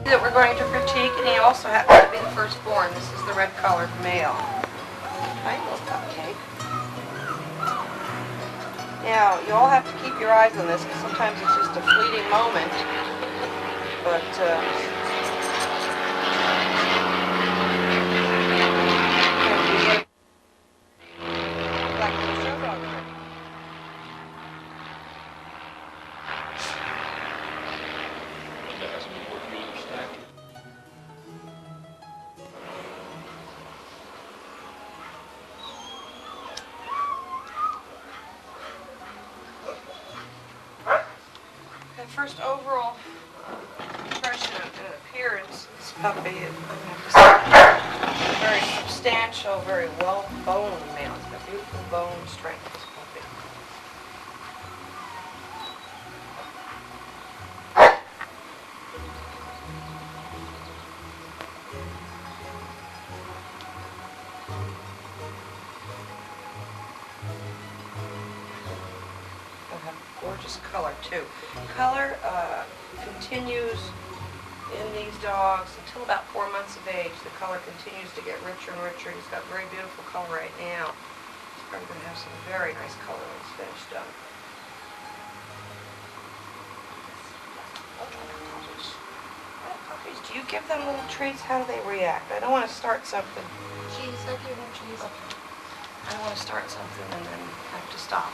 That we're going to critique, and he also happens to be the firstborn. This is the red-collared male. Hi, little cupcake. Now, you all have to keep your eyes on this, because sometimes it's just a fleeting moment. But, first overall impression of appearance, this puppy, I have to say, very substantial, very well-boned male. It's got beautiful bone strength, this puppy. Gorgeous color too. Color continues in these dogs until about 4 months of age. The color continues to get richer and richer. He's got very beautiful color right now. He's probably going to have some very nice color when it's finished up. Puppies, do you give them little treats? How do they react? I don't want to start something. Cheese, I give them cheese. Okay. I don't want to start something and then have to stop.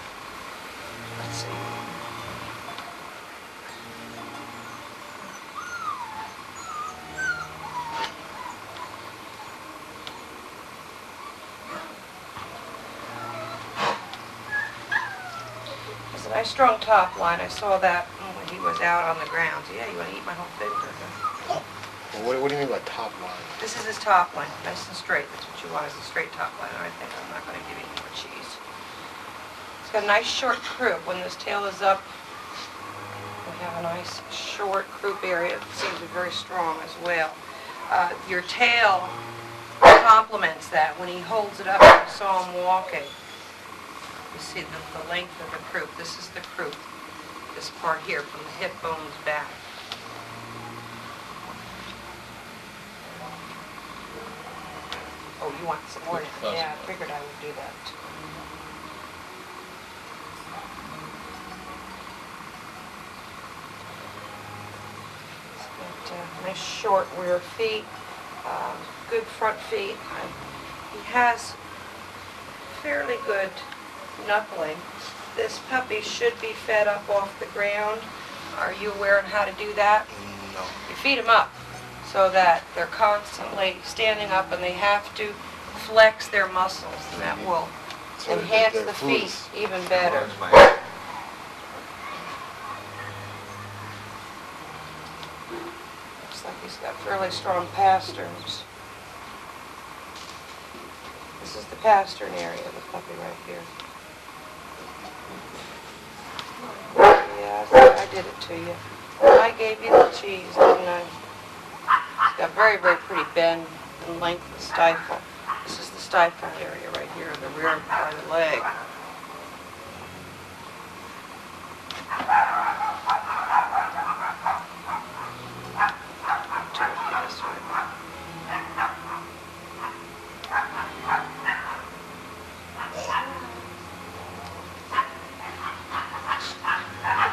Let's see. There's a nice strong top line. I saw that when he was out on the ground. So yeah, you want to eat my whole finger, huh? Well, what do you mean by top line? This is his top line, nice and straight. That's what you want, is a straight top line. I think I'm not going to give you any more cheese. It's got a nice short croup. When this tail is up, we have a nice short croup area. It seems to be very strong as well. Your tail complements that. When he holds it up, I saw him walking. You see the length of the croup. This is the croup. This part here, from the hip bones back. Oh, you want some more? Yeah, I figured I would do that. Nice short rear feet, good front feet. He has fairly good knuckling. This puppy should be fed up off the ground. Are you aware of how to do that? No. You feed them up so that they're constantly standing up and they have to flex their muscles, and that will enhance the feet even better. Looks like he's got fairly strong pasterns. This is the pastern area of the puppy right here. Yeah, I did it to you. I gave you the cheese, didn't I? It's got very, very pretty bend and length of stifle. This is the stifle area right here in the rear part of the leg.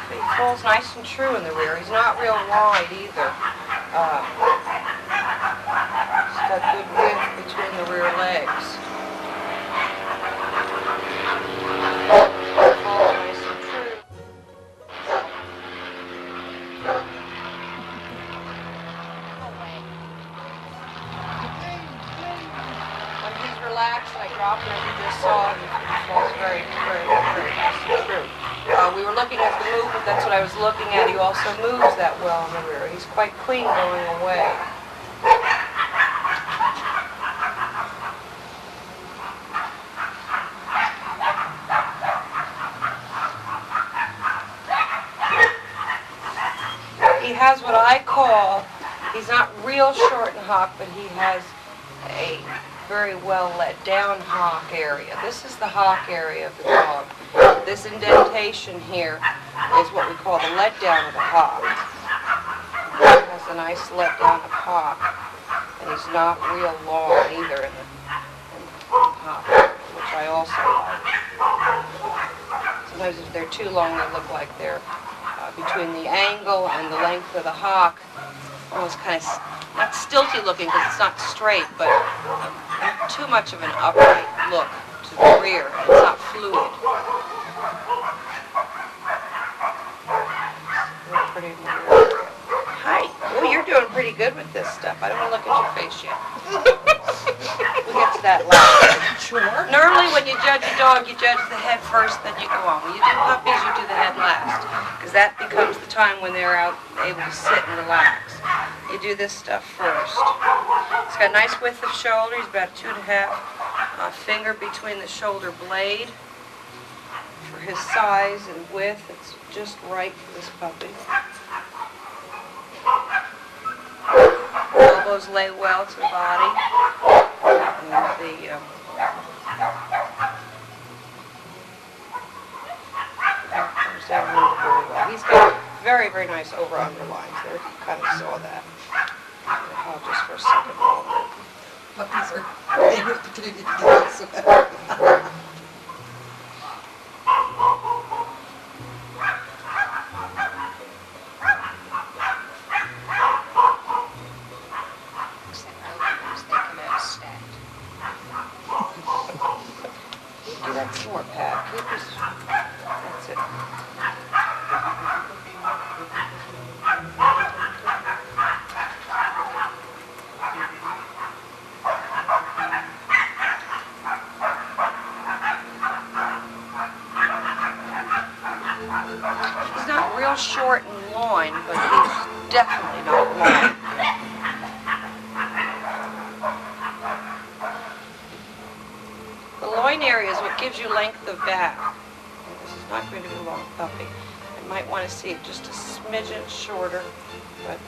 He falls nice and true in the rear. He's not real wide either. He's got good width between the rear legs. Falls nice and true. When he's relaxed, I drop him, as you just saw, and he falls very, very, very nice and true. We were looking at the movement, that's what I was looking at. He also moves that well in the rear. He's quite clean going away. He has what I call, he's not real short and hock, but he has a very well let down hock area. This is the hock area of the dog. This indentation here is what we call the let down of the hock. It has a nice letdown of hop, and he's not real long either in the hop, which I also like. Sometimes if they're too long, they look like they're between the angle and the length of the hock, almost kind of not stilty looking because it's not straight, but too much of an upright look to the rear. It's not fluid. Pretty Hi. Oh, you're doing pretty good with this stuff. I don't want to look at your face yet. We'll get to that last. Sure. Normally, when you judge a dog, you judge the head first, then you go on. When you do puppies, you do the head last, because that becomes the time when they're out able to sit and relax. You do this stuff first. It's got a nice width of shoulder. He's about 2.5 finger between the shoulder blade. For his size and width, it's just right for this puppy. Elbows lay well to the body. And the comes down really very well. He's got very, very nice over-under lines there. You kind of saw that. I'll just for a second longer. Puppies are favorite to do this. That's more pat. That's it. He's not real short in loin, but he's definitely not long. The loin area is what gives you length of back. And this is not going to be a long puppy. You might want to see it just a smidgen shorter, but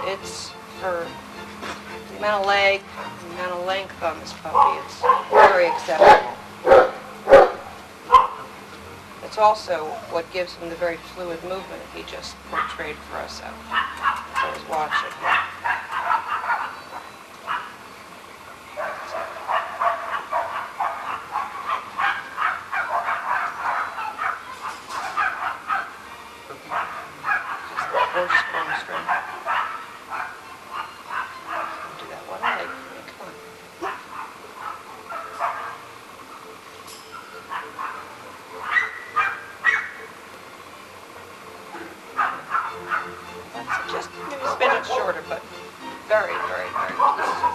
it's for the amount of leg, the amount of length on this puppy, it's very acceptable. It's also what gives him the very fluid movement he just portrayed for us as I was watching. Gorgeous bone string. Do that one leg for me. Come on. That's just maybe a smidgen shorter, but very, very, very pleasing.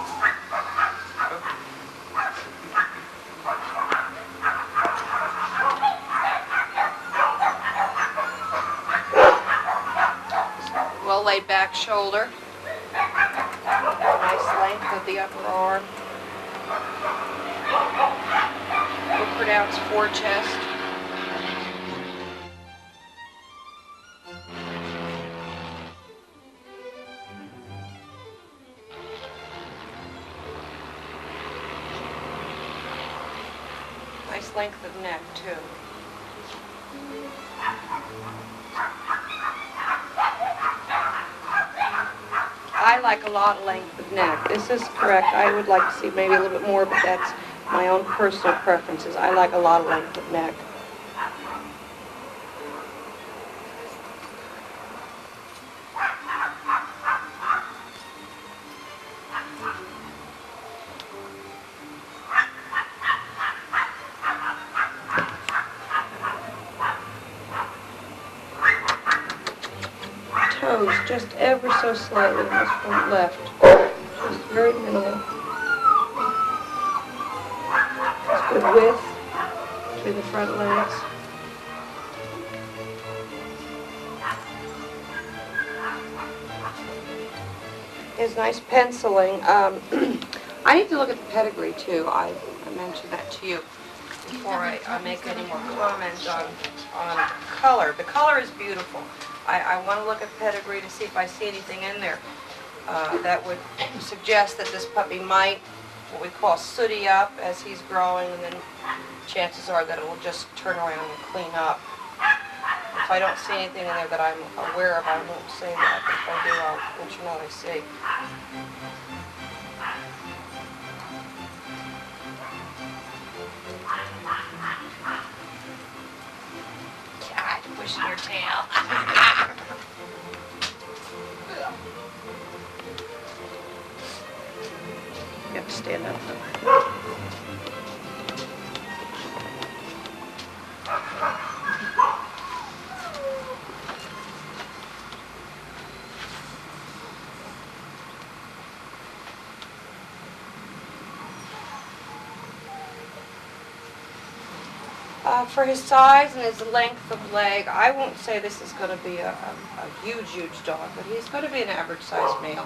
Well laid back shoulder. Nice length of the upper arm. Good pronounced forechest. Nice length of neck too. I like a lot of length of neck. This is correct. I would like to see maybe a little bit more, but that's my own personal preferences. I like a lot of length of neck. Toes just ever so slightly in this front left. Just very minimal. Just good width between the front legs. Is nice penciling. I need to look at the pedigree too. I mentioned that to you before I make any more comments on color. The color is beautiful. I want to look at pedigree to see if I see anything in there that would suggest that this puppy might, what we call, sooty up as he's growing, and then chances are that it will just turn around and clean up. If I don't see anything in there that I'm aware of, I won't say that. If I do, I'll let you know what I see. God, pushing your tail. You have to stand up though. For his size and his length of leg, I won't say this is going to be a huge, huge dog, but he's going to be an average-sized male.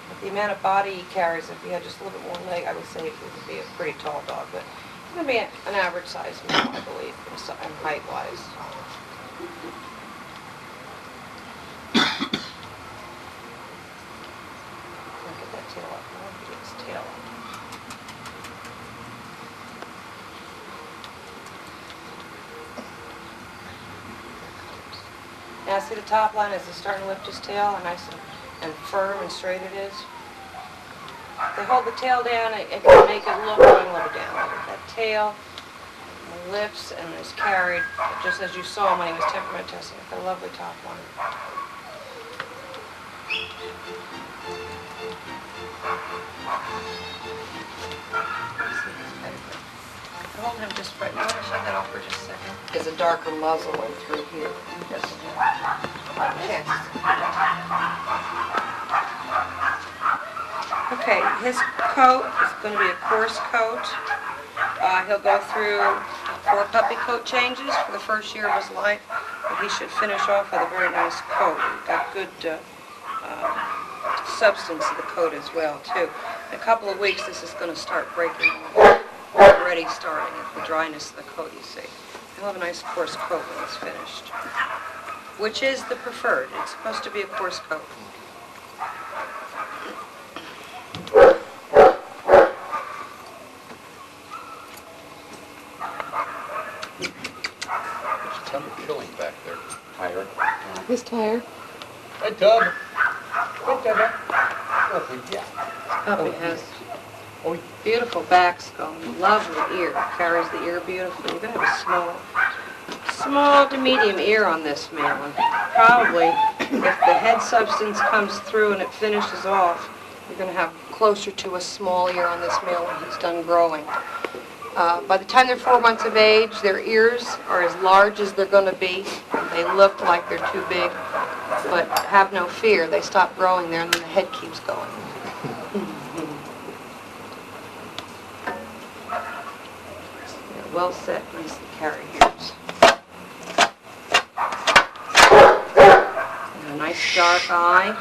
With the amount of body he carries, if he had just a little bit more leg, I would say he would be a pretty tall dog, but he's going to be an average-sized male, I believe, in height-wise. Look at that tail up. I want to get his tail up. Now see the top line as he's starting to lift his tail, how nice and firm and straight it is. They hold the tail down, it can make it look going a little down. That tail lifts and is carried, just as you saw him when he was temperament testing. It's got a lovely top line. Hold him just right now. Shut that off for just a second. There's a darker muzzle in through here. Yes. Yes. Okay, his coat is going to be a coarse coat. He'll go through 4 puppy coat changes for the first year of his life, but he should finish off with a very nice coat. Got good substance to the coat as well, too. In a couple of weeks, this is going to start breaking off. Already starting at the dryness of the coat, you see. He'll have a nice coarse coat when it's finished, which is the preferred. It's supposed to be a coarse coat. There's a ton of killing back there. Tired. He's tired. Hey, Tub. Hey, Tub. Oh, yeah. Puppy has beautiful back skull, lovely ear, carries the ear beautifully. You're going to have a small to medium ear on this male, and probably if the head substance comes through and it finishes off, you're going to have closer to a small ear on this male when he's done growing. By the time they're 4 months of age, their ears are as large as they're going to be. They look like they're too big, but have no fear. They stop growing there and then the head keeps going. Well set, nicely carried ears. And a nice dark eye.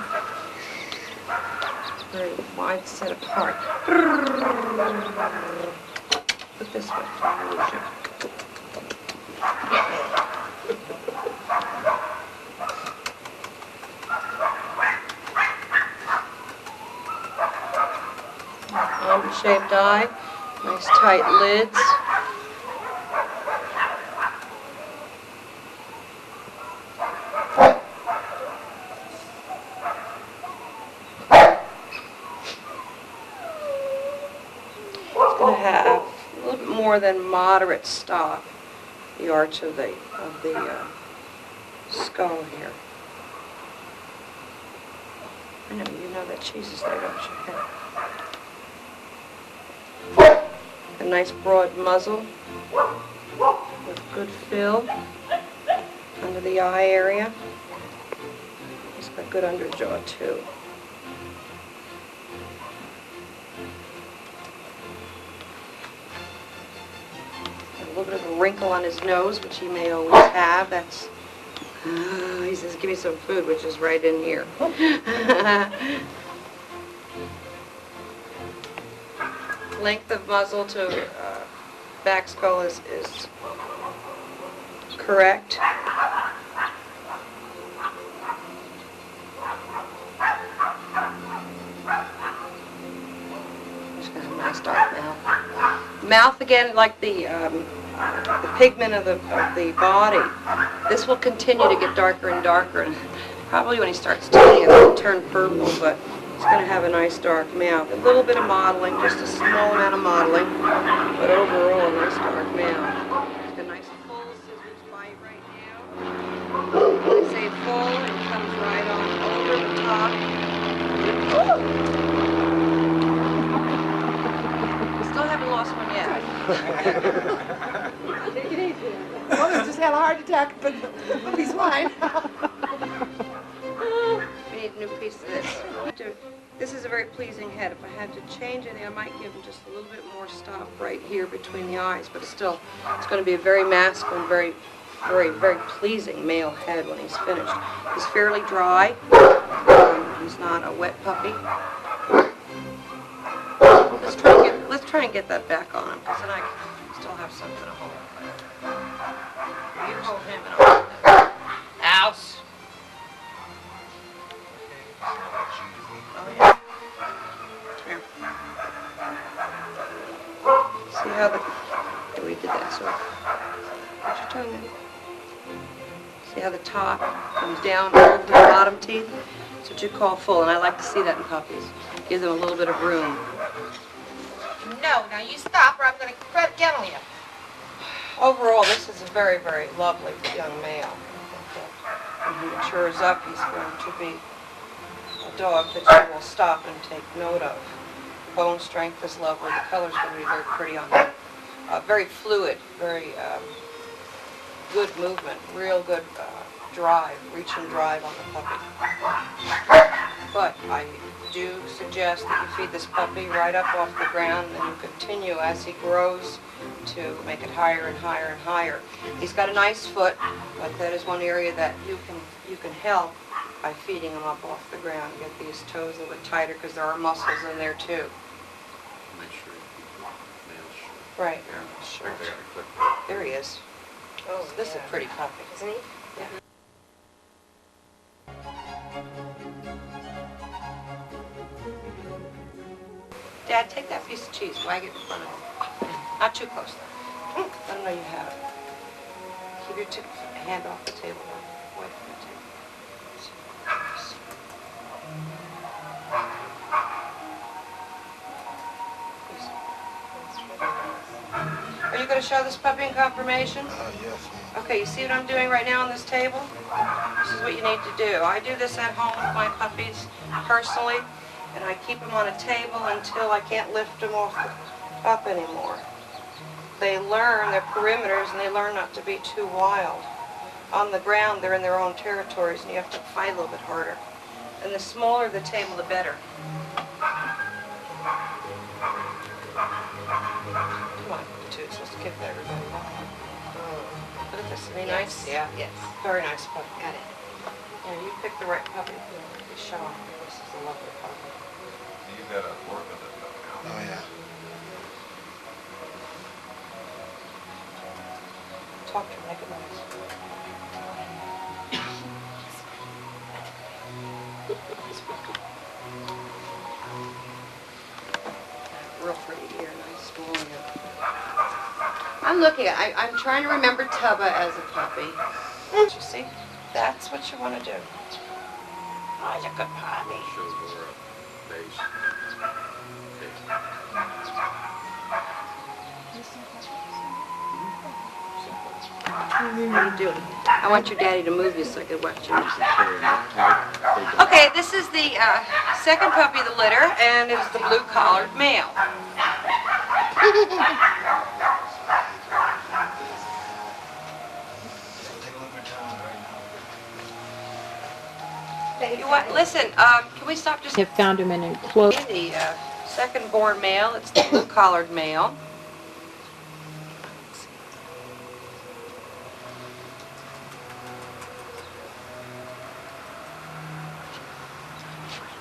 Very wide set apart. Put this way. Almond-shaped eye. Nice tight lids. Have a little bit more than moderate stop, the arch of the skull here. I know you know that cheese is there, don't you? A nice broad muzzle with good fill under the eye area. He's got good underjaw too. A little bit of a wrinkle on his nose, which he may always have. That's, he says, give me some food, which is right in here. Length of muzzle to back skull is correct. Just got a nice dark mouth. Mouth again, like the the pigment of the body. This will continue to get darker and darker, and probably when he starts tanning, it'll turn purple, but it's going to have a nice dark mouth. A little bit of modeling, just a small amount of modeling, but overall a nice dark mouth. It's got a nice full scissors bite right now. When I say full, it comes right on over the top. Still haven't lost one yet. Take it easy. Mother just had a heart attack, but he's fine. We need a new piece of this. This is a very pleasing head. If I had to change anything, I might give him just a little bit more stop right here between the eyes, but still, it's going to be a very masculine, very, very pleasing male head when he's finished. He's fairly dry. He's not a wet puppy. Let's try and get that back on him, because then I can still have something to hold. You hold him and I'll hold him. Ouse. Oh yeah. Come here. See how yeah, we did that, so put your tongue in. See how the top comes down over the bottom teeth? That's what you call full, and I like to see that in puppies. Give them a little bit of room. No, now you stop or I'm going to kennel you. Overall, this is a very, very lovely young male. When he matures up, he's going to be a dog that you will stop and take note of. Bone strength is lovely. The color's going to be very pretty on him. Very fluid, very good movement, real good drive, reach and drive on the puppy. But I do suggest that you feed this puppy right up off the ground and you continue as he grows to make it higher and higher and higher. He's got a nice foot, but that is one area that you can help by feeding him up off the ground. Get these toes a little bit tighter because there are muscles in there too. Make sure you keep the male short. Right. Yeah, Sure. right there, clip. There he is. Oh, This is a pretty puppy. Isn't he? Yeah. Dad, take that piece of cheese, wag it in front of him. Not too close though. Let him know you have it. Keep your hand off the table now. Away from the table. Are you going to show this puppy in confirmation? Yes. Okay, you see what I'm doing right now on this table? This is what you need to do. I do this at home with my puppies personally, and I keep them on a table until I can't lift them up anymore. They learn their perimeters and they learn not to be too wild. On the ground, they're in their own territories and you have to fight a little bit harder. And the smaller the table, the better. Come on, Toots, let's give everybody one. Look at this, isn't he nice? Yeah. Yes. Very nice puppy. Got it. Yeah, you picked the right puppy. You show him. This is a lovely puppy. You gotta work with it though now. Oh, yeah. Talk to him, make it nice. Real pretty ear, nice small ear. I'm looking at I'm trying to remember Tubba as a puppy. You see? That's what you want to do. Oh, he's a good puppy. Show more face. What are you doing? I want your daddy to move you so I can watch you. Okay, this is the second puppy of the litter, and it's the blue-collared male. You what? Listen, can we stop just... Have found him in a close. The second-born male, it's the blue-collared male.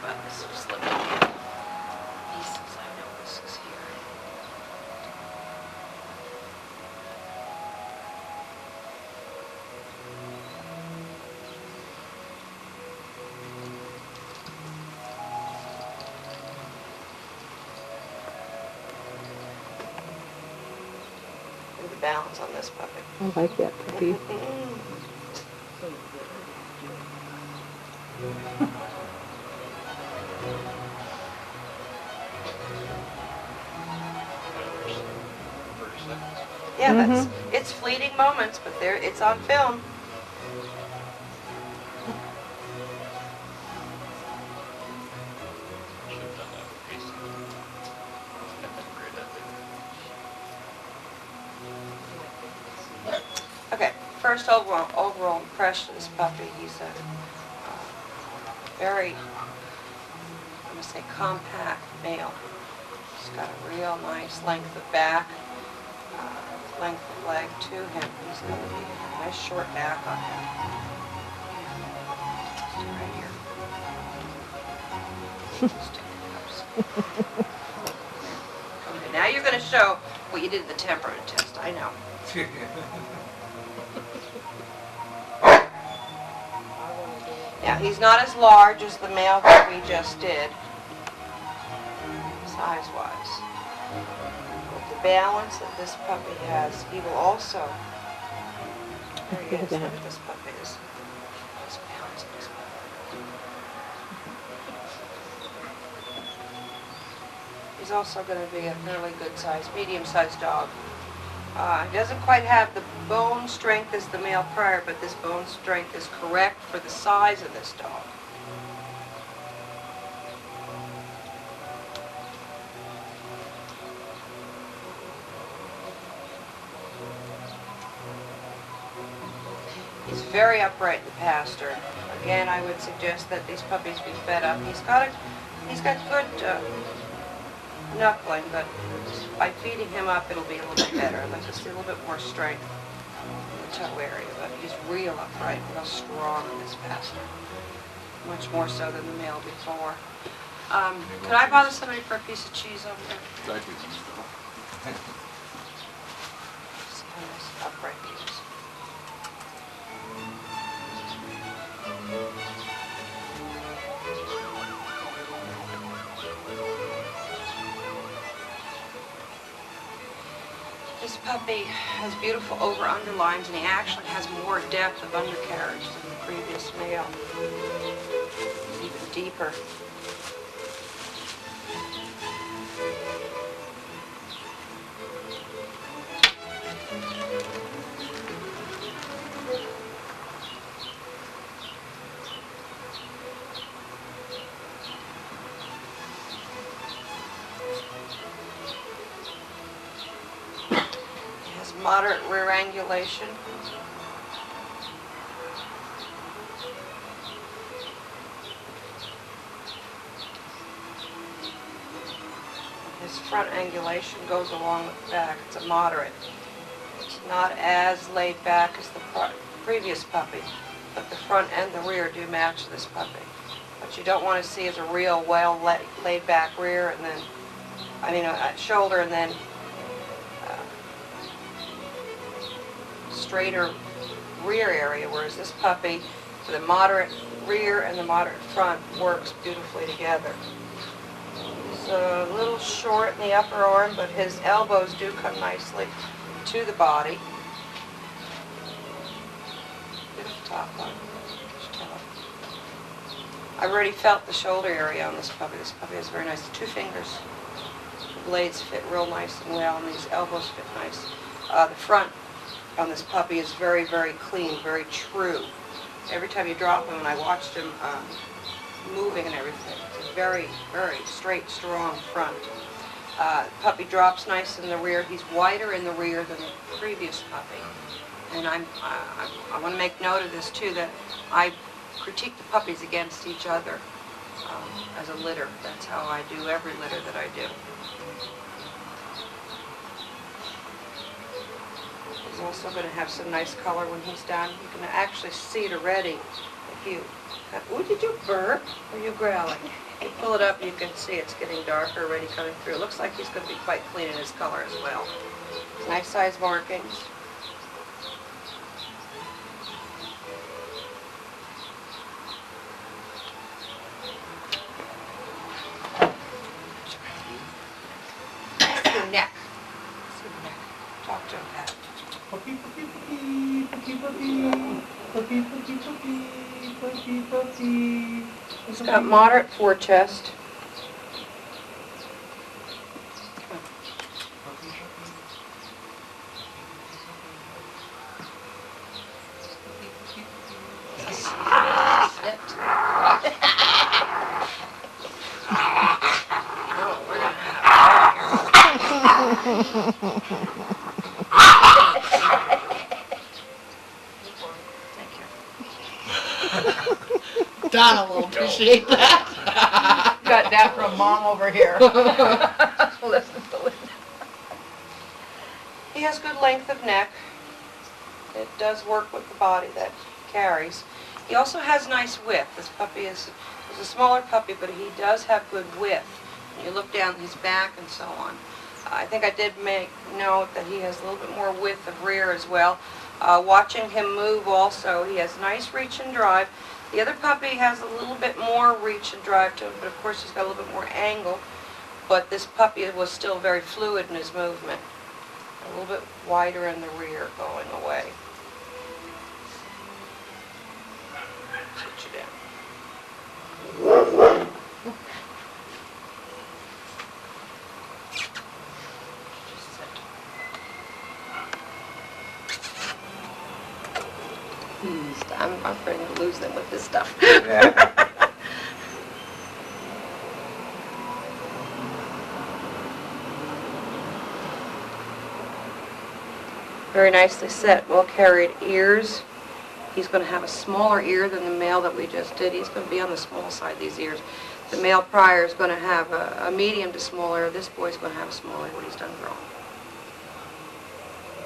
Well, this will slip in pieces. I know this is here. good balance on this puppy. I like that puppy. First seconds. Yeah, it's fleeting moments, but it's on film. Should have done that with Casey. Great ethic. Okay, first overall impression of this puppy. He's a very, I'm going to say, compact male. He's got a real nice length of back, length of leg to him. He's going to be a nice short back on him. Right here. Okay, now you're going to show what you did in the temperament test. I know. Yeah, he's not as large as the male that we just did, size-wise. With the balance that this puppy has, he will also... There he is. Look at this puppy. This balance of this puppy. He's also going to be a fairly good-sized, medium-sized dog. He doesn't quite have the bone strength as the male prior, but this bone strength is correct for the size of this dog. He's very upright in the pasture. Again, I would suggest that these puppies be fed up. He's got good knuckling, but by feeding him up, it'll be a little bit better. Let's just see a little bit more strength in the toe area, but he's real upright, real strong in this pasture. Much more so than the male before. Could I bother somebody for a piece of cheese over there? I'd do some stuff. See how nice and upright he is. This puppy has beautiful over-underlines, and he actually has more depth of undercarriage than the previous male. Even deeper. Moderate rear angulation. His front angulation goes along with the back. It's a moderate. It's not as laid back as the previous puppy, but the front and the rear do match this puppy. What you don't want to see is a real well laid back rear and then, a shoulder and then straighter rear area, whereas this puppy, for the moderate rear and the moderate front, works beautifully together. He's a little short in the upper arm, but his elbows do come nicely to the body. Beautiful top line. I've already felt the shoulder area on this puppy. This puppy has very nice 2 fingers. The blades fit real nice and well, and these elbows fit nice. The front on this puppy is very, very clean, very true. Every time you drop him, and I watched him moving and everything, it's a very, very straight, strong front. The puppy drops nice in the rear. He's wider in the rear than the previous puppy. And I want to make note of this too, that I critique the puppies against each other as a litter. That's how I do every litter that I do. He's also going to have some nice color when he's done. You can actually see it already. If you, did you burp? Or are you growling? You pull it up, you can see it's getting darker already coming through. It looks like he's going to be quite clean in his color as well. Nice size markings. Neck. Talk to him, Pat. puppy, puppy, puppy, puppy, puppy. He's got moderate forechest. Donna will appreciate that. Got that from Mom over here. Listen to Linda. He has good length of neck. It does work with the body that he carries. He also has nice width. This puppy is a smaller puppy, but he does have good width. When you look down his back and so on. I think I did make note that he has a little bit more width of rear as well. Watching him move also, he has nice reach and drive. The other puppy has a little bit more reach and drive to him, but of course he's got a little bit more angle. But this puppy was still very fluid in his movement. A little bit wider in the rear going away. Sit you down. Just sit. I'm afraid to lose them with this stuff. Yeah. Very nicely set, well carried ears. He's going to have a smaller ear than the male that we just did. He's going to be on the small side, these ears. The male prior is going to have a medium to small ear. This boy's going to have a small ear when he's done growing.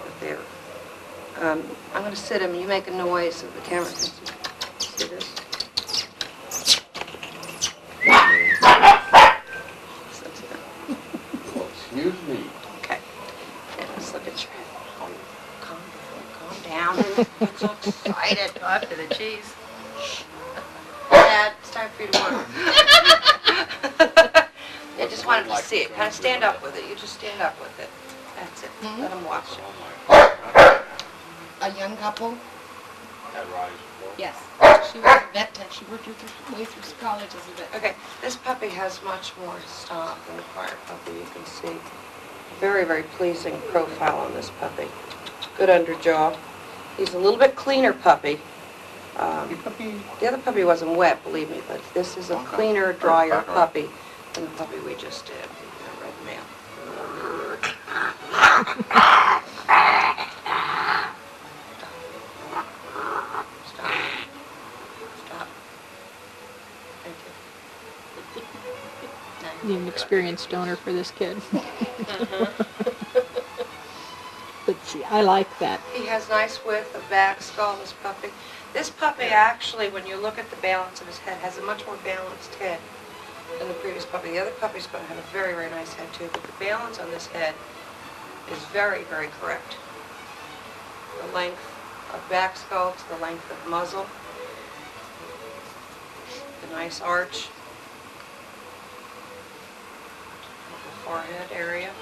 But there. I'm going to sit him. You make a noise so the camera can see this. Excuse me. Okay. And let's look at your head. Calm down. Get so excited. Go after the cheese. Dad, it's time for you to work. I just wanted to see it. Kind of stand up with it. You just stand up with it. That's it. Let him watch it. A young couple? That rise. Yes. She was a vet tech. She worked her way through college as a vet tech. Okay, this puppy has much more stop than the prior puppy. You can see very, very pleasing profile on this puppy. Good underjaw. He's a little bit cleaner puppy. The other puppy wasn't wet, believe me, but this is a cleaner, drier puppy than the puppy we just did, the red male. Stop. Thank you. Need an experienced owner for this kid. But see, I like that. He has nice width of back, skull, this puppy. This puppy actually, when you look at the balance of his head, has a much more balanced head than the previous puppy. The other puppy's going to have a very, very nice head too, but the balance on this head is very, very correct. The length of back skull to the length of muzzle. The nice arch. The forehead area.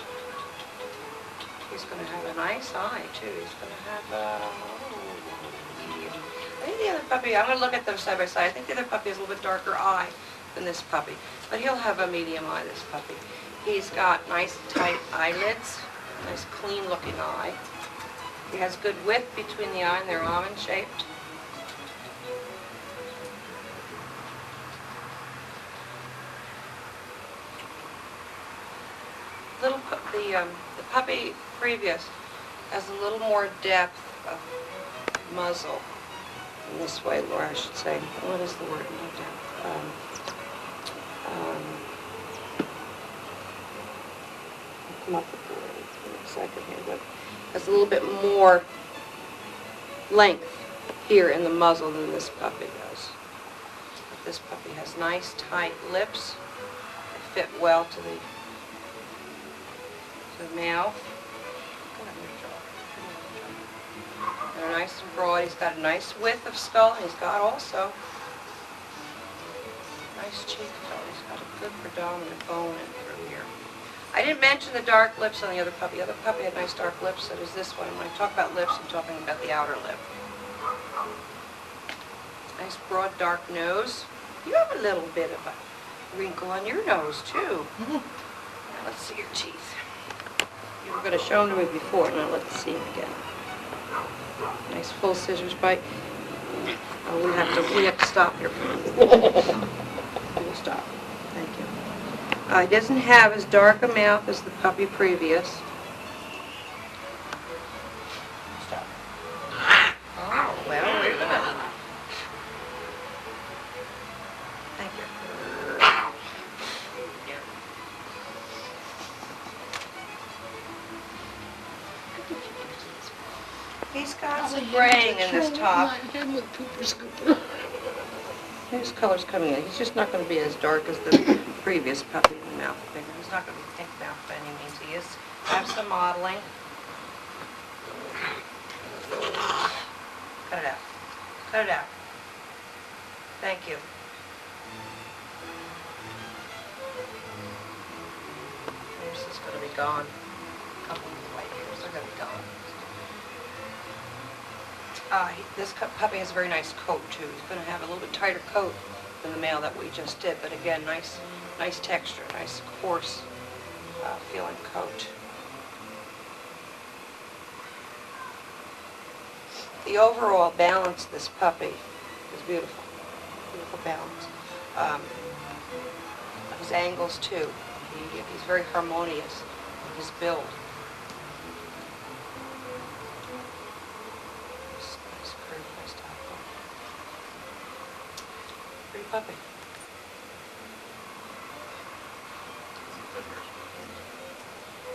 He's going to have a nice eye too. He's going to have I think the other puppy, I'm going to look at them side by side. I think the other puppy has a little bit darker eye than this puppy. But he'll have a medium eye, this puppy. He's got nice tight eyelids, nice clean looking eye. He has good width between the eye and they're almond shaped. The puppy previous has a little more depth of muzzle. In this way, Laura, I should say. What is the word? No depth. I'll come up with the word in a second here, but has a little bit more length here in the muzzle than this puppy does. But this puppy has nice, tight lips. They fit well to the mouth. They're nice and broad. He's got a nice width of skull. He's got also nice cheek bone. He's got a good predominant bone in through here. I didn't mention the dark lips on the other puppy. The other puppy had nice dark lips, so does this one. And when I talk about lips, I'm talking about the outer lip. Nice broad dark nose. You have a little bit of a wrinkle on your nose too. Now let's see your teeth. You were going to show them to me before, now let's see them again. Nice full scissors bite. Oh, we have to stop here. We'll stop. Thank you. He doesn't have as dark a mouth as the puppy previous. Stop. Oh, well, wait a minute. Thank you. He's got some graying in this top. His color's coming in. He's just not going to be as dark as the previous puppy in the mouth. He's not going to be pink mouth by any means. He is have some modeling. Cut it out. Cut it out. Thank you. This is going to be gone. A couple of white hairs are going to be gone. This puppy has a very nice coat too. He's going to have a little bit tighter coat than the male that we just did, but again, nice texture, nice coarse feeling coat. The overall balance of this puppy is beautiful. Beautiful balance. His angles too. He's very harmonious in his build. Pretty puppy.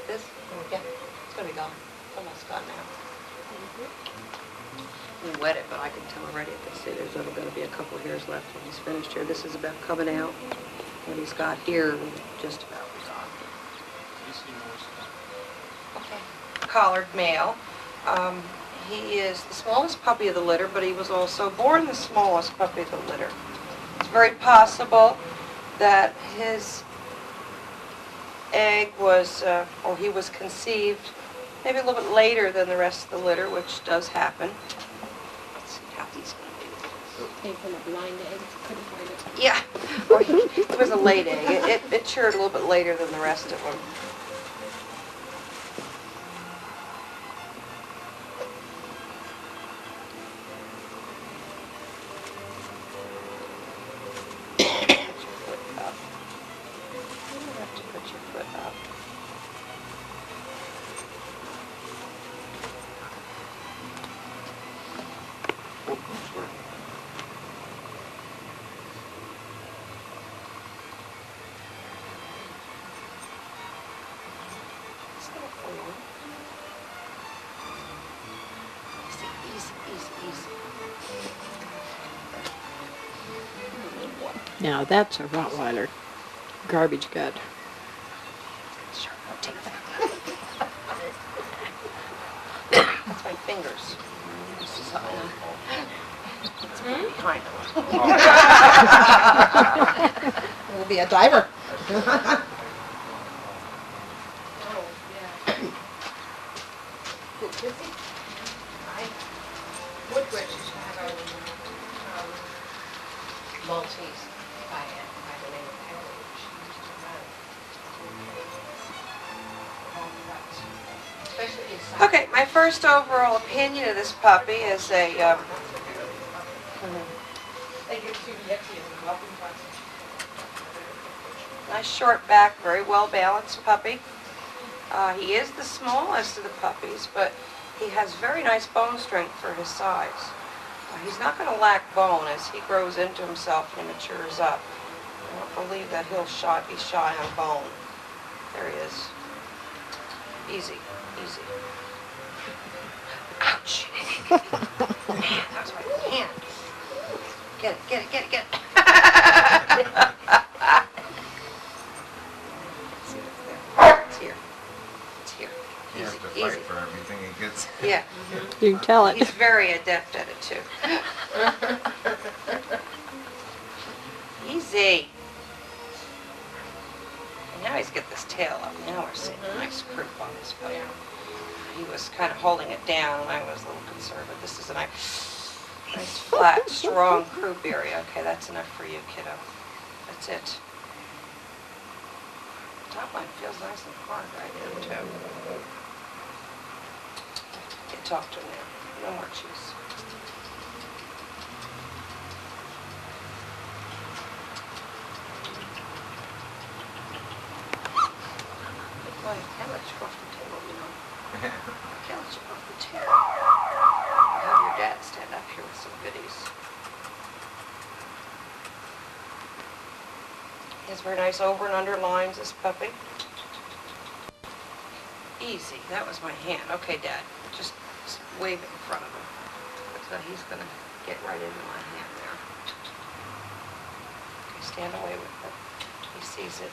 This? Yeah, it's going to be gone. It's almost gone now. We wet it, but I can tell already. I can see there's only going to be a couple hairs left when he's finished here. This is about coming out. What he's got here will just about be gone. Okay. Collared male. He is the smallest puppy of the litter, but he was also born the smallest puppy of the litter. It's very possible that his egg was, or he was conceived maybe a little bit later than the rest of the litter, which does happen. Let's see how he's going to do. Came from a blind egg, couldn't find it. Yeah, or it was a late egg. It matured a little bit later than the rest of them. Now that's a Rottweiler. Garbage gut. Sure, I'll take that. That's my fingers. This is it's behind them. It'll be a diver. Woodbridge had a Maltese by the name of Harry. Okay, my first overall opinion of this puppy is a nice short back, very well balanced puppy. He is the smallest of the puppies, but he has very nice bone strength for his size. He's not going to lack bone as he grows into himself and matures up. I don't believe that he'll be shy on bone. There he is. Easy, easy. Ouch. Man, that was my hand. Get it, get it, get it, get it. It's here. It's here. You have to Easy, fight easy. for everything he gets. Yeah. You can tell it. He's very adept at it too. Easy. And now he's got this tail up. Now we're seeing a nice croup on his puppy. He was kind of holding it down, and I was a little concerned, but this is a nice Nice, flat, strong croup area. Okay, that's enough for you, kiddo. That's it. Top line feels nice and hard right here, too. Okay, talk to him now. No more cheese. Boy, I can't let you go off the table, you know. I can't let you go off the table. I'll have your dad stand up here with some goodies. He has very nice over and under lines, this puppy. Easy, that was my hand. Okay, Dad, just wave it in front of him. So he's gonna get right into my hand there. Okay, stand away with it. He sees it.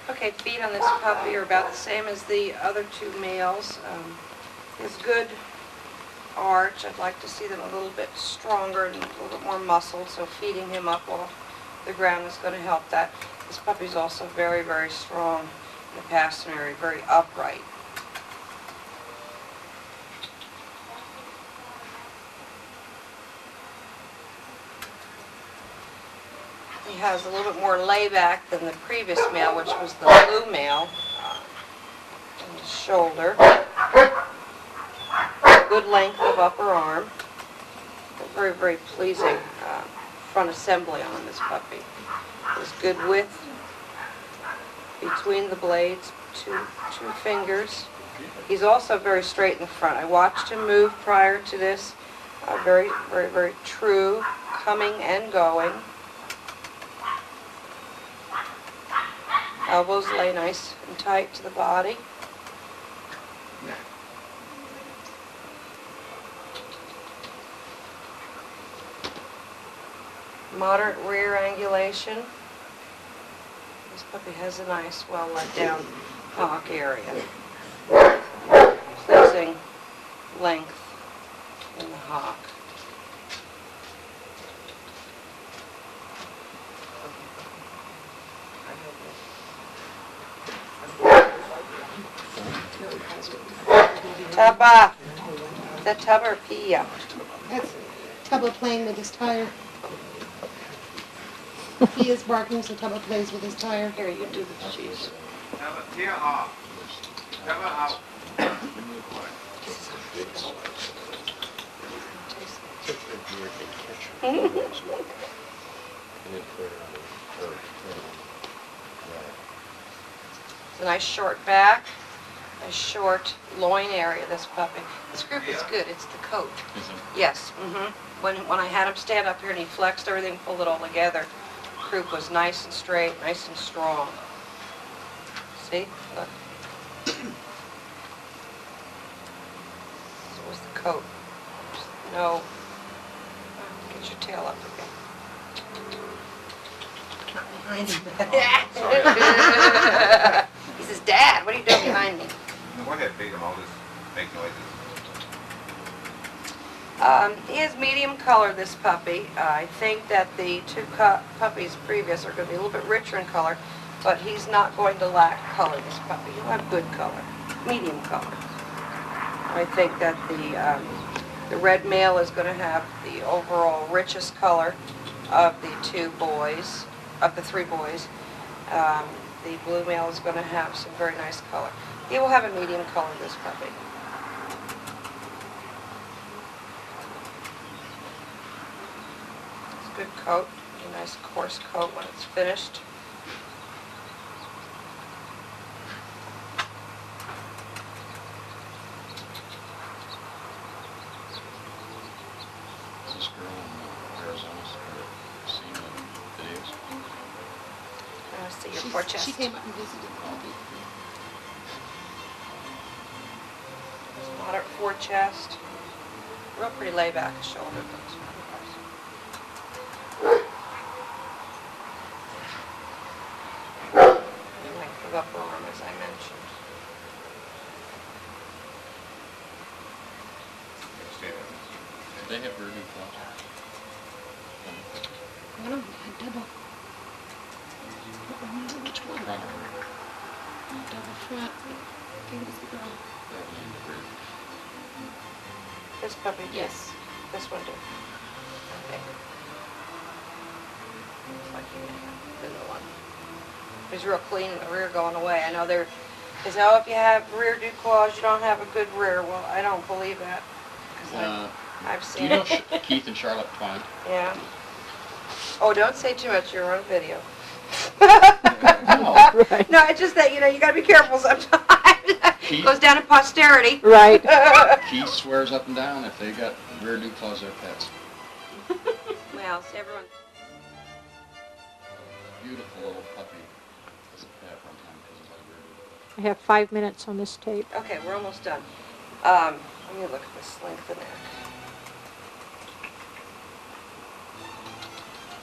Okay, feet on this puppy are about the same as the other two males. His good arch, I'd like to see them a little bit stronger and a little bit more muscled, so feeding him up off the ground is going to help that. This puppy's also very, very strong in the pastern area, very upright. He has a little bit more layback than the previous male, which was the blue male, in his shoulder. Good length of upper arm. Very, very pleasing front assembly on this puppy. There's good width between the blades, two fingers. He's also very straight in the front. I watched him move prior to this. Very, very, very true, coming and going. Elbows lay nice and tight to the body. Moderate rear angulation. This puppy has a nice, well let down hock area. Pleasing length in the hock. Tubba! Is that Tubba or Pia? That's Tubba playing with his tire. He is barking, so Tubba plays with his tire. Here, you do the cheese. Here off. Come out. It's a nice short back, a short loin area, this puppy. This group is good, it's the coat. Yes, When I had him stand up here and he flexed everything, pulled it all together, the croup was nice and straight, nice and strong. See? Look. So was the coat. No. Get your tail up again. Not behind him. He says, Dad, what are you doing behind me? Go ahead, beat them. I'll just make noises. He is medium color, this puppy. I think that the two puppies previous are going to be a little bit richer in color, but he's not going to lack color, this puppy. He'll have good color, medium color. I think that the red male is going to have the overall richest color of the three boys. The blue male is going to have some very nice color. He will have a medium color, this puppy. It's a good coat, a nice coarse coat when it's finished. This girl in Arizona seen the videos. I want to see your poor chest. She came up and visited Bobby. Moderate fore chest. Real pretty layback shoulder. Length of upper arm, as I mentioned. Did they have Ruby Plus? One of them had double. front or Double front. I think it was the girl. that one in the rear? This puppy did. Yes. This one did. Okay. Looks like he may have been the one. He's real clean in the rear going away. I know there is, oh, if you have rear dew claws, you don't have a good rear. Well, I don't believe that. 'Cause I've Do seen you know it. Keith and Charlotte Twine? Yeah. Oh, don't say too much. You're on video. No. Right. No, it's just that, you know, you gotta be careful sometimes. Keith? Goes down to posterity. Right. Keith swears up and down if they got rear dew claws, they're pets. Well, see, everyone. Beautiful little puppy as a pet one time because it's like rear dew. I have 5 minutes on this tape. Okay, we're almost done. Let me look at this length of neck.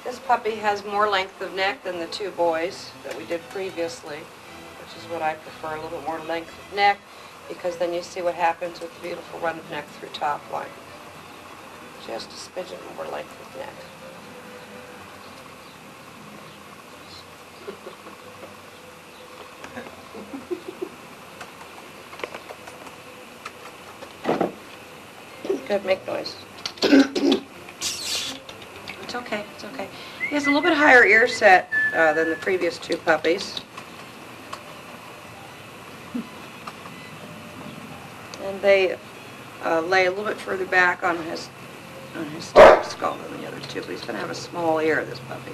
This puppy has more length of neck than the two boys that we did previously, which is what I prefer, a little bit more length of neck, because then you see what happens with the beautiful run of neck through top line. Just a smidgen more length of neck. Good, make noise. It's okay, it's okay. He has a little bit higher ear set than the previous two puppies. And they lay a little bit further back on his skull than the other two, but he's going to have a small ear, this puppy.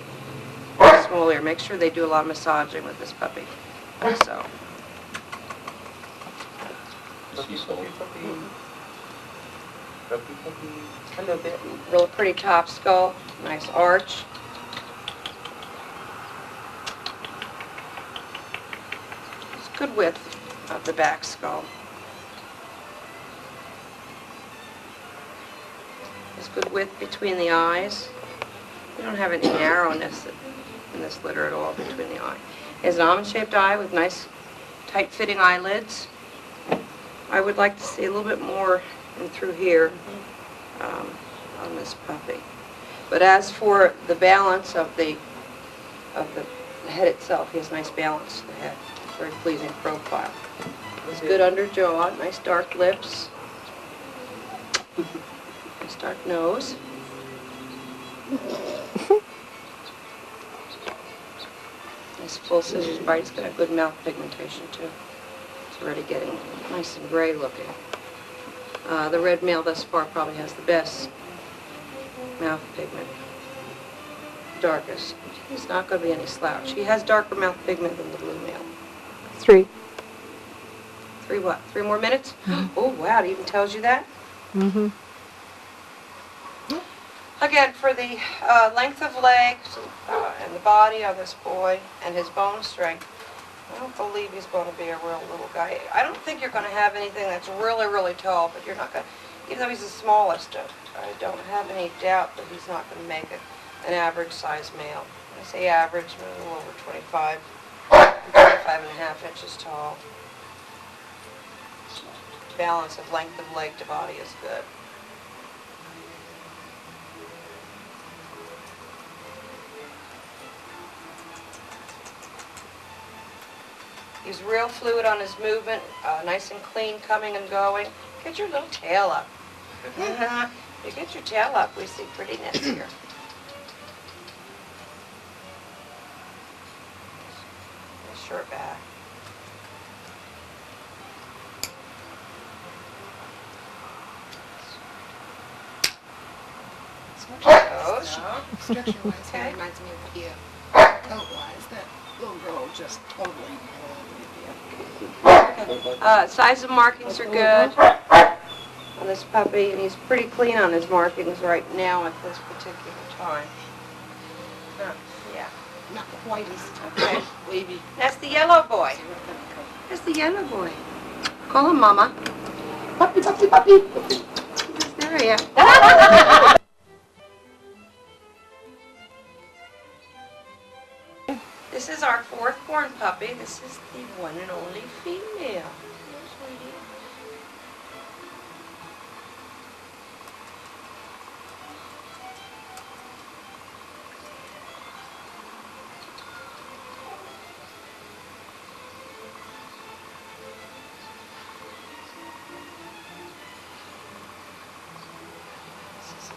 Small ear. Make sure they do a lot of massaging with this puppy. So. Is he sold? A little bit. Real pretty top skull. Nice arch. It's good width of the back skull. There's good width between the eyes. We don't have any narrowness in this litter at all between the eye. It has an almond-shaped eye with nice tight-fitting eyelids. I would like to see a little bit more in through here on this puppy. But as for the balance of the head itself, he has nice balance to the head. Very pleasing profile. It's good under jaw, nice dark lips. Nice dark nose. Nice full scissors bite. He's got a good mouth pigmentation too. It's already getting nice and gray looking. The red male thus far probably has the best mouth pigment. Darkest. He's not going to be any slouch. He has darker mouth pigment than the blue male. 3. 3 what? 3 more minutes? Oh wow, it even tells you that? Mm-hmm. Again, for the length of legs and the body of this boy and his bone strength, I don't believe he's going to be a real little guy. I don't think you're going to have anything that's really, really tall, but you're not going to, even though he's the smallest, I don't have any doubt that he's not going to make it an average size male. When I say average, a little over 25 and a half inches tall. Balance of length of leg to body is good. He's real fluid on his movement, nice and clean coming and going. Get your little tail up. You get your tail up, we see prettiness here. Nice short back. Toes. Structure-wise, Okay. it reminds me of you. Coat-wise, that little girl just totally Size of markings are good on this puppy, and he's pretty clean on his markings right now at this particular time. Yeah. not quite as Okay. wavy. That's the yellow boy. That's the yellow boy. Call him Mama. Puppy, puppy, puppy. There he is. This is our 4th born puppy. This is the one and only female.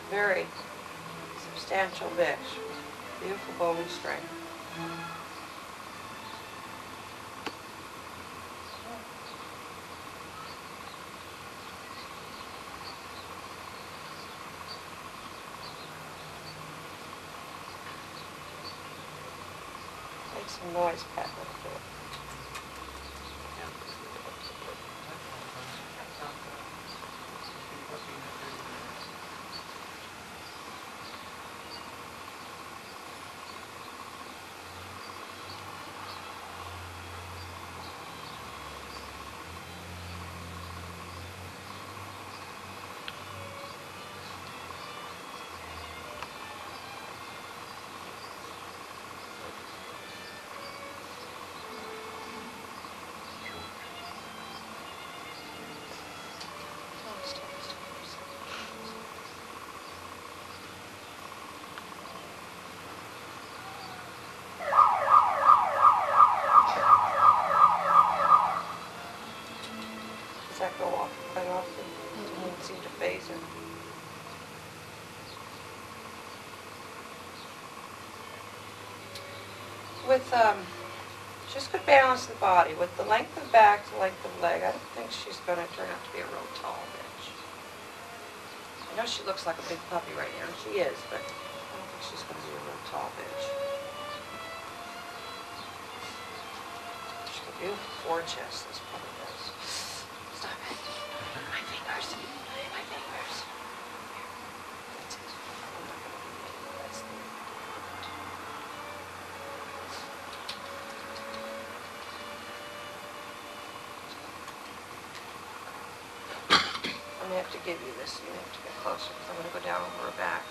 Very substantial bitch. Beautiful bone and strength. Make some noise, Pat. Let's do it. Does that go off quite often? Doesn't seem to phase her. With just good balance of the body, with the length of back, the length of leg, I don't think she's going to turn out to be a real tall bitch. I know she looks like a big puppy right now, and she is, but I don't think she's going to be a real tall bitch. She's got a beautiful forechest, this puppy does. Stop it. My fingers. My fingers. That's it. I'm not going to do that. That's the I'm going to have to give you this. You have to get closer because I'm going to go down over her back.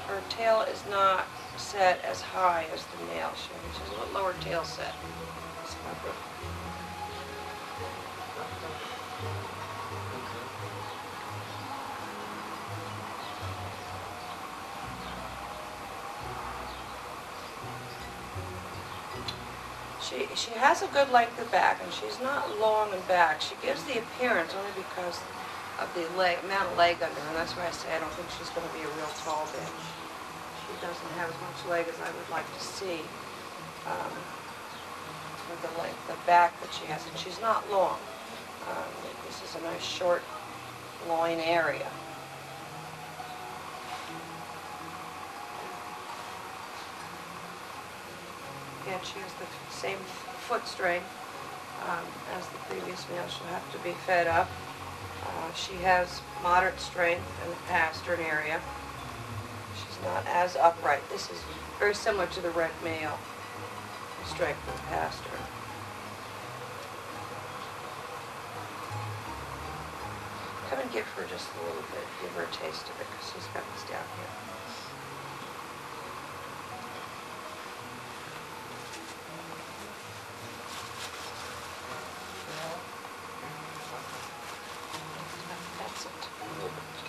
Her tail is not set as high as the male. She has a little lower tail set. This puppy. She has a good length of back, and she's not long in back. She gives the appearance only because of the amount of leg under her, and that's why I say I don't think she's going to be a real tall bitch. She doesn't have as much leg as I would like to see with the length of back that she has, and she's not long. This is a nice short loin area. Again, she has the same foot strength as the previous male. She'll have to be fed up. She has moderate strength in the pastern area. She's not as upright. This is very similar to the red male, the strength of the pastern. Come and give her just a little bit, give her a taste of it, because she's got this down here.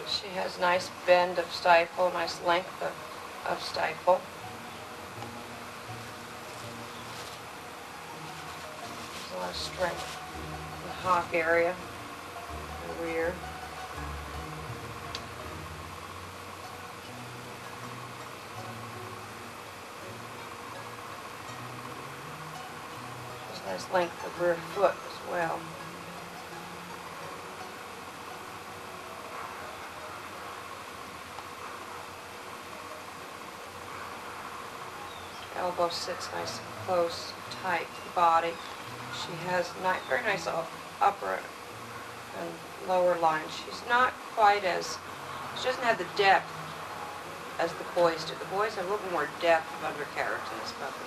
She has nice bend of stifle, nice length of stifle. There's a lot of strength in the hock area, the rear. There's a nice length of rear foot as well. Elbow sits nice and close, tight to the body. She has very nice upper and lower lines. She's not quite as, she doesn't have the depth as the boys do. The boys have a little more depth of undercarriage in this puppy.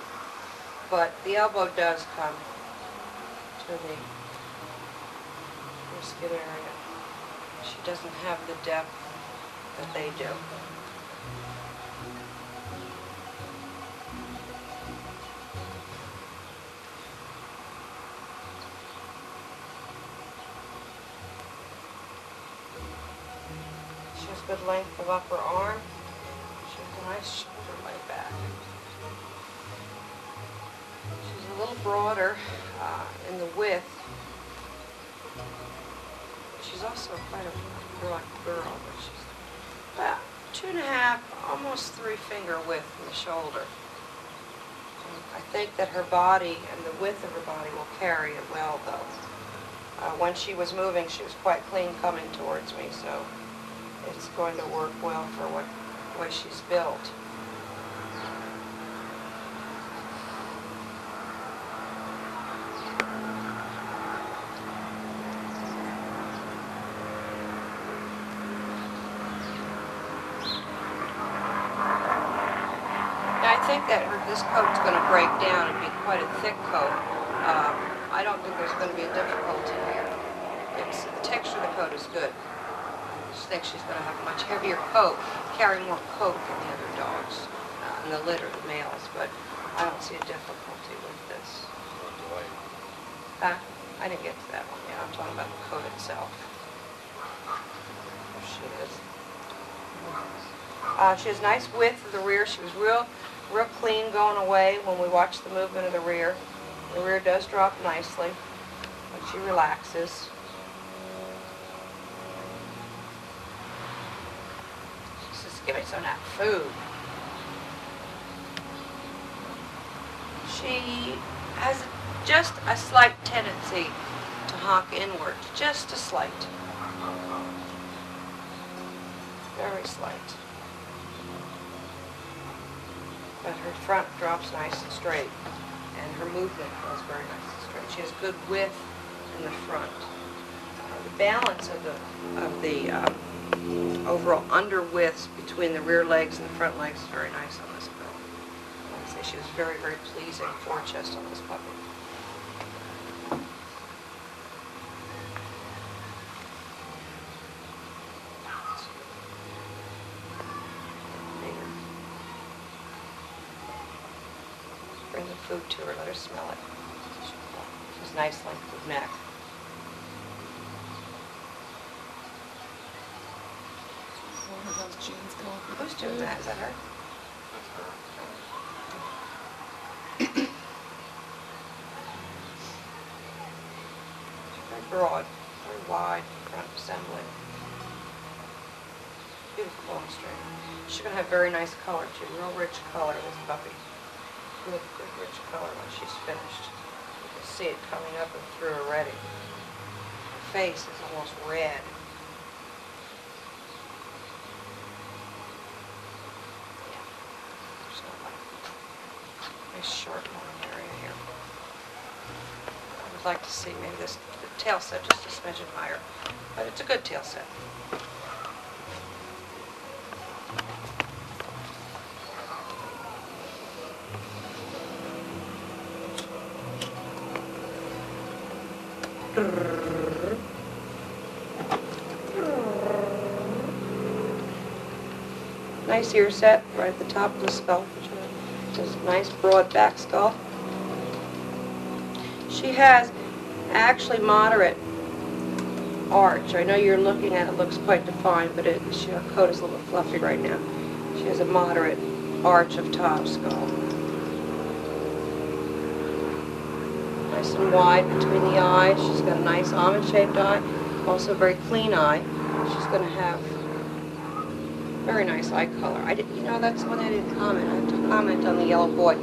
But the elbow does come to the brisket area. She doesn't have the depth that they do. She has good length of upper arm. She has a nice shoulder lay back. She's a little broader in the width. She's also quite a broad girl, but she's about 2.5, almost 3 finger width in the shoulder. I think that her body and the width of her body will carry it well, though. When she was moving, she was quite clean coming towards me, so it's going to work well for the way she's built. I think that this coat's going to break down and be quite a thick coat. I don't think there's going to be a difficulty here. The texture of the coat is good. I just think she's going to have a much heavier coat, carry more coat than the other dogs in the litter, the males, but I don't see a difficulty with this. I didn't get to that one yet. I'm talking about the coat itself. There she is. She has nice width of the rear. She was real clean going away when we watched the movement of the rear. The rear does drop nicely, but she relaxes. She says, give me some of that food. She has just a slight tendency to honk inward, just a slight. Very slight. But her front drops nice and straight, and her movement goes very nice and straight. She has good width in the front. The balance of the overall under widths between the rear legs and the front legs is very nice on this girl. Like I say, she was very, very pleasing forechest on this puppy. Bring the food to her, let her smell it. She has nice length of neck. Who's doing that? Is that her? She's very broad, very wide front assembly. Beautiful bone straight. She's going to have very nice color too, real rich color, this puppy. Good rich color when she's finished. You can see it coming up and through already. Her face is almost red. Yeah, there's no nice short long area here. I would like to see maybe the tail set just a smidgen higher, but it's a good tail set. Nice ear set right at the top of the skull. Just nice broad back skull. She has actually moderate arch. I know you're looking at it, looks quite defined, but her coat is a little bit fluffy right now. She has a moderate arch of top skull. Nice and wide between the eyes. She's got a nice almond-shaped eye, also a very clean eye. She's going to have very nice eye color. That's the one I didn't comment. I have to comment on the yellow boy.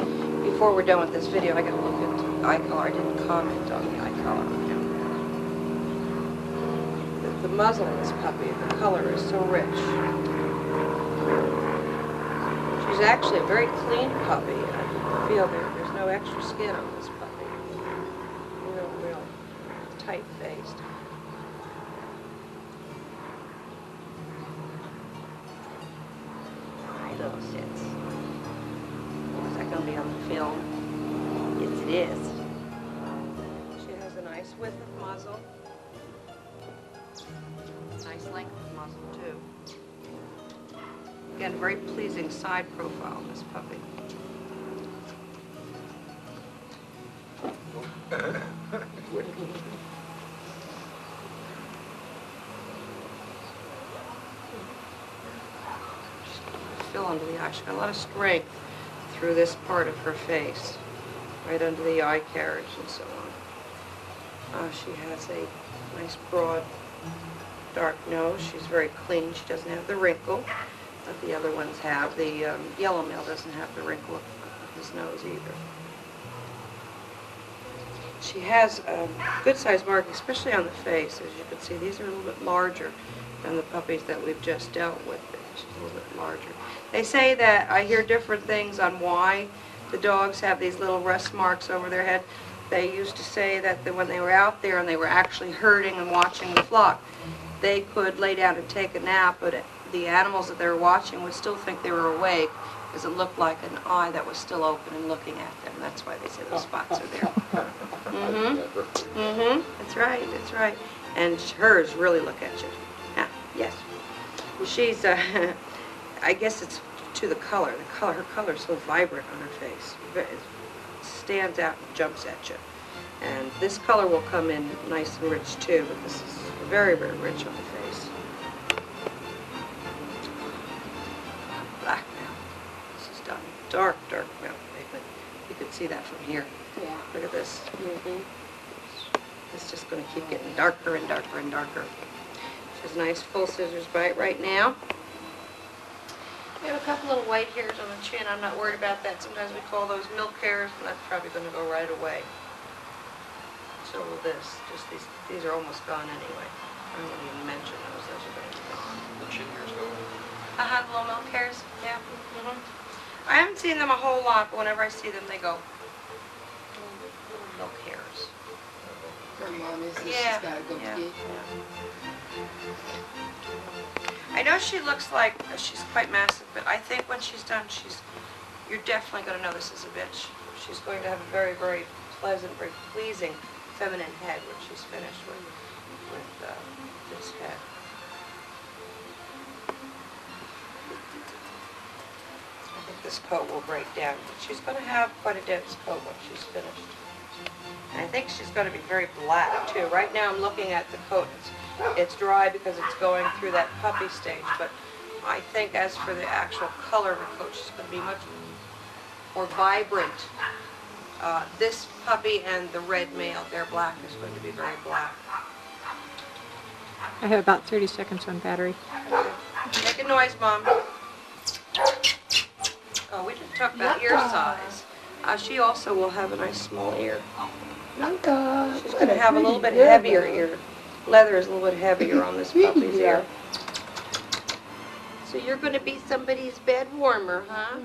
Before we're done with this video, I got to look at the eye color. I didn't comment on the eye color. The muzzle of this puppy, the color is so rich. She's actually a very clean puppy. I feel there's no extra skin on this puppy. Real tight-faced. Little sits. Is that going to be on the film? Yes, it is. She has a nice width of muzzle, nice length very pleasing side profile on this puppy. Fill under the eye. She's got a lot of strength through this part of her face, right under the eye carriage and so on. She has a nice broad dark nose. She's very clean. She doesn't have the wrinkle that the other ones have. The yellow male doesn't have the wrinkle of his nose either. She has good sized markings, especially on the face. As you can see, these are a little bit larger than the puppies that we've just dealt with. She's a little bit larger. They say that I hear different things on why the dogs have these little rust marks over their head. They used to say that when they were out there and they were actually herding and watching the flock, they could lay down and take a nap, but the animals that they were watching would still think they were awake because it looked like an eye that was still open and looking at them. That's why they say those spots are there. That's right, that's right. And hers really look at you. Yeah, yes. She's, I guess it's to the color. Her color is so vibrant on her face. It stands out and jumps at you. And this color will come in nice and rich too, but this is very, very rich on the face. Black now. This is done. Dark, dark brown. You could see that from here. Yeah. Look at this. It's just going to keep getting darker and darker and darker. She has a nice full scissors bite right now. We have a couple little white hairs on the chin. I'm not worried about that. Sometimes we call those milk hairs, and that's probably going to go right away. So will this. Just these are almost gone anyway. I won't even mention those. Those are going to be gone. The chin hairs go away. The little milk hairs. Yeah. I haven't seen them a whole lot, but whenever I see them, they go. Little milk hairs. Her mom is, and Yeah. she's got to go Yeah. pee. I know she looks like she's quite massive, but I think when she's done, you're definitely going to know this is a bitch. She's going to have a very, very pleasant, very pleasing feminine head when she's finished with this head. I think this coat will break down, but she's going to have quite a dense coat when she's finished. And I think she's going to be very black, too. Right now I'm looking at the coat. It's dry because it's going through that puppy stage, but I think as for the actual color of her coat, she's going to be much more vibrant. This puppy and the red male, their black is going to be very black. I have about 30 seconds on battery. Make a noise, Mom. Oh, we didn't talk about ear size. She also will have a nice small ear. She's going to have a little bit heavier ear. Leather is a little bit heavier on this puppy's ear. So you're going to be somebody's bed warmer, huh?